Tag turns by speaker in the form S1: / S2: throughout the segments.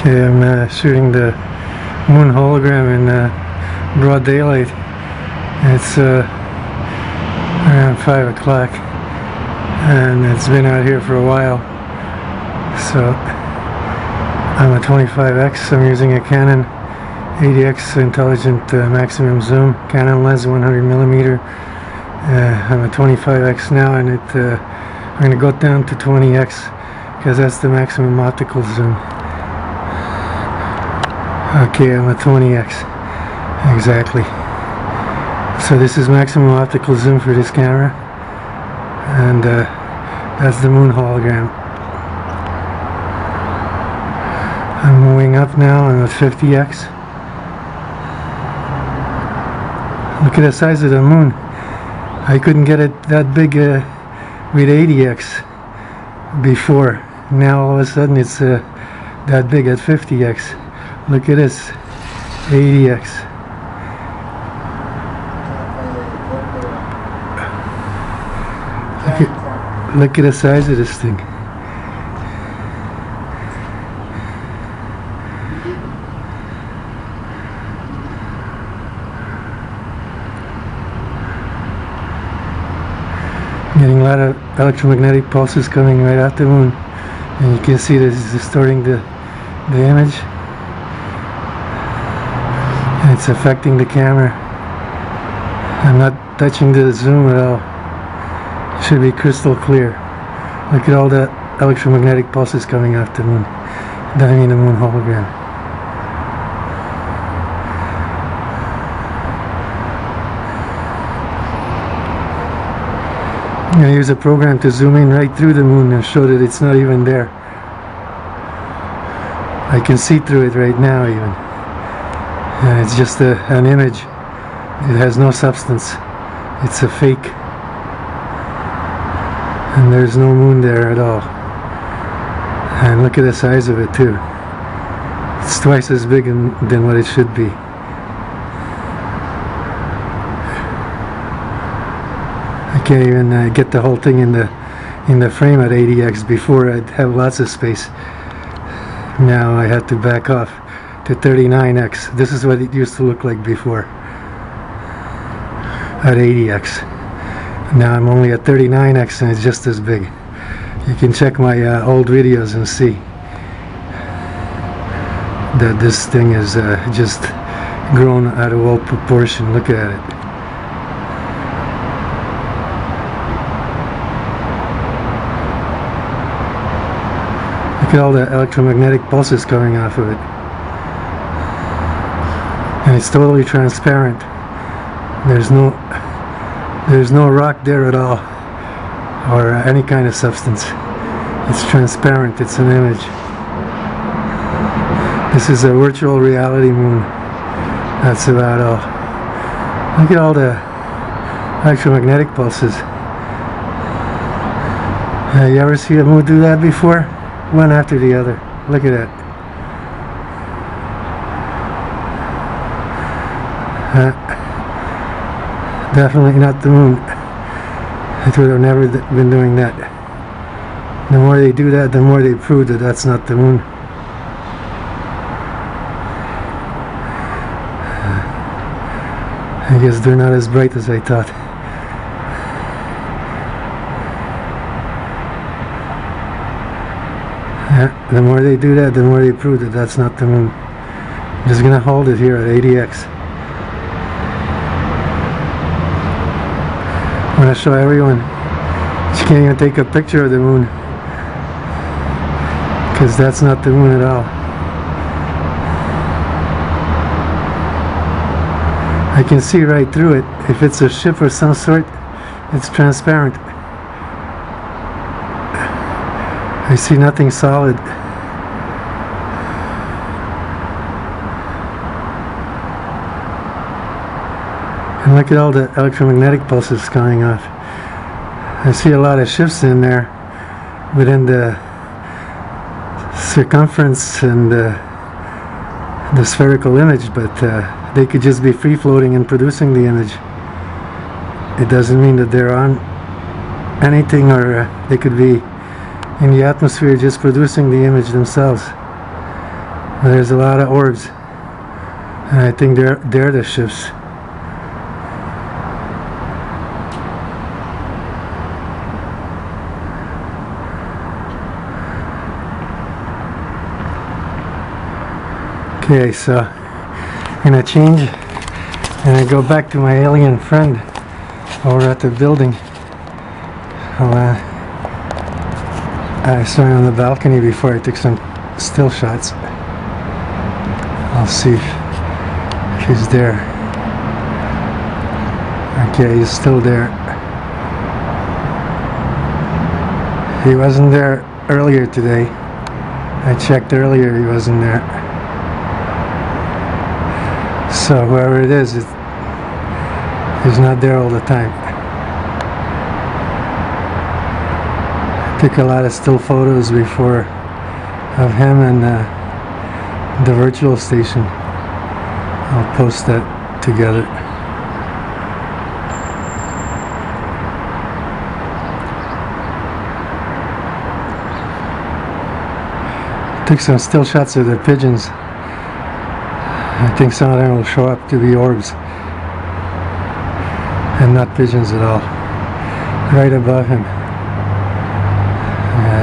S1: Okay, I'm shooting the moon hologram in broad daylight. It's around 5 o'clock and it's been out here for a while. So I'm a 25x. I'm using a Canon 80x intelligent maximum zoom Canon lens, 100mm. I'm a 25x now, and I'm going to go down to 20x because that's the maximum optical zoom. Okay, I'm a 20x exactly. So this is maximum optical zoom for this camera, and that's the moon hologram. I'm moving up now. I'm at 50x. Look at the size of the moon. I couldn't get it that big with 80x before. Now all of a sudden it's that big at 50x. Look at this, 80x. Look at the size of this thing. Getting a lot of electromagnetic pulses coming right out the moon, and you can see this is distorting the image. And it's affecting the camera. I'm not touching the zoom at all. It should be crystal clear. Look at all the electromagnetic pulses coming off the moon. I mean the moon hologram. I'm going to use a program to zoom in right through the moon and show that it's not even there. I can see through it right now even. And it's just an image. It has no substance. It's a fake. And there's no moon there at all. And look at the size of it too. It's twice as big than what it should be. I can't even get the whole thing in the frame at 80x. Before I'd have lots of space. Now I had to back off to 39x. This is what it used to look like before at 80x. Now I'm only at 39x and it's just as big. You can check my old videos and see that this thing is just grown out of all proportion. Look at it. Look at all the electromagnetic pulses coming off of it. And it's totally transparent. There's no rock there at all, or any kind of substance. It's transparent. It's an image. This is a virtual reality moon. That's about all. Look at all the electromagnetic pulses. You ever see a moon do that before? One after the other. Look at that. Definitely not the moon. It would have never been doing that. The more they do that, the more they prove that that's not the moon. I guess they're not as bright as I thought. The more they do that, the more they prove that that's not the moon. I'm just gonna hold it here at 80x. I want to show everyone you can't even take a picture of the moon, because that's not the moon at all. I can see right through it. If it's a ship of some sort, it's transparent. I see nothing solid. And look at all the electromagnetic pulses coming off. I see a lot of shifts in there within the circumference and the spherical image, but they could just be free floating and producing the image. It doesn't mean that they're on anything, or they could be in the atmosphere just producing the image themselves. There's a lot of orbs, and I think they're the ships. Okay, so I'm gonna change and I go back to my alien friend over at the building. I saw him on the balcony before I took some still shots. I'll see if he's there. Okay, he's still there. He wasn't there earlier today. I checked earlier, he wasn't there. So whoever it is, he's not there all the time. I took a lot of still photos before of him and the virtual station. I'll post that together. Took some still shots of the pigeons. I think some of them will show up to be orbs and not pigeons at all. Right above him.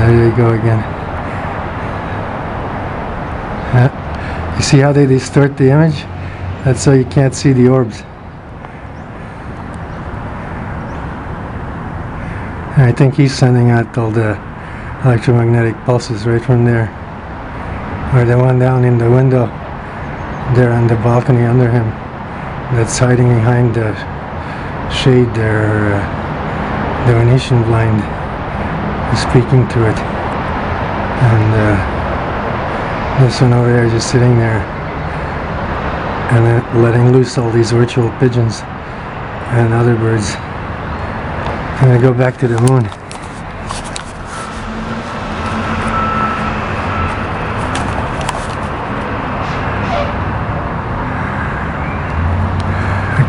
S1: There you go again. You see how they distort the image? That's so you can't see the orbs. And I think he's sending out all the electromagnetic pulses right from there. Or the one down in the window there on the balcony under him that's hiding behind the shade there, the Venetian blind is speaking to it. And this one over there is just sitting there and then letting loose all these virtual pigeons and other birds. I'm gonna go back to the moon.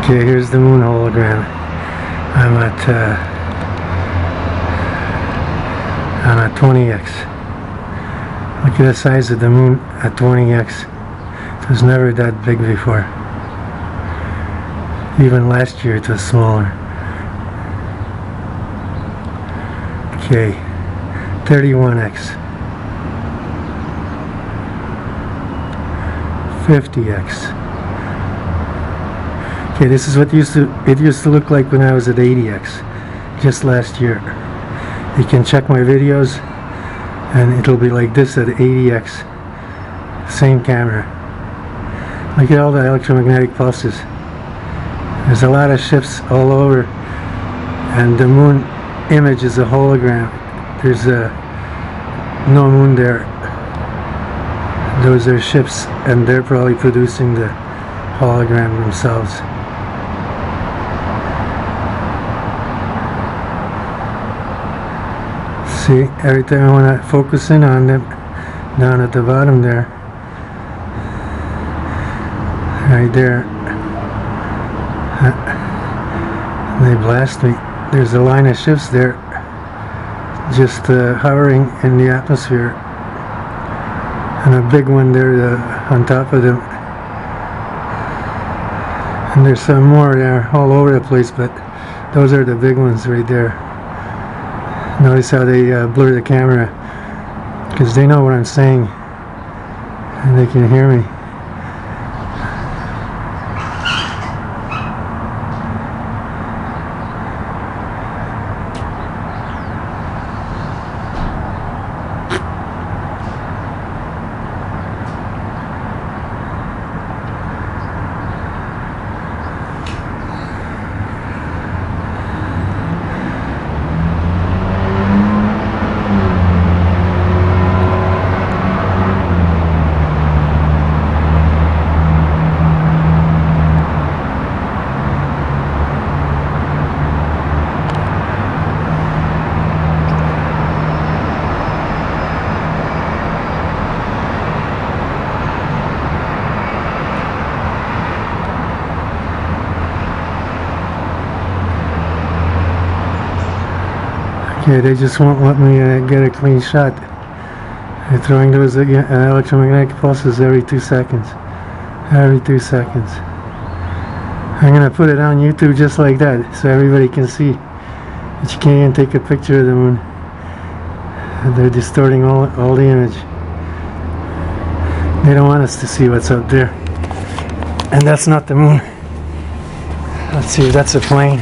S1: Okay, here's the moon hologram. I'm at 20x. Look at the size of the moon at 20x. It was never that big before. Even last year it was smaller. Okay, 31x. 50x. Okay, this is what it used to look like when I was at 80x, just last year. You can check my videos, and it'll be like this at 80x, same camera. Look at all the electromagnetic pulses. There's a lot of ships all over, and the moon image is a hologram. There's no moon there. Those are ships, and they're probably producing the hologram themselves. See, every time I want to focus in on them, down at the bottom there, right there, they blast me. There's a line of ships there, just hovering in the atmosphere, and a big one there on top of them. And there's some more there all over the place, but those are the big ones right there. Notice how they blur the camera, because they know what I'm saying and they can hear me. Okay, they just won't let me get a clean shot. They're throwing those electromagnetic pulses every 2 seconds. Every 2 seconds. I'm gonna put it on YouTube just like that, so everybody can see. But you can't even take a picture of the moon. They're distorting all the image. They don't want us to see what's up there. And that's not the moon. Let's see if that's a plane.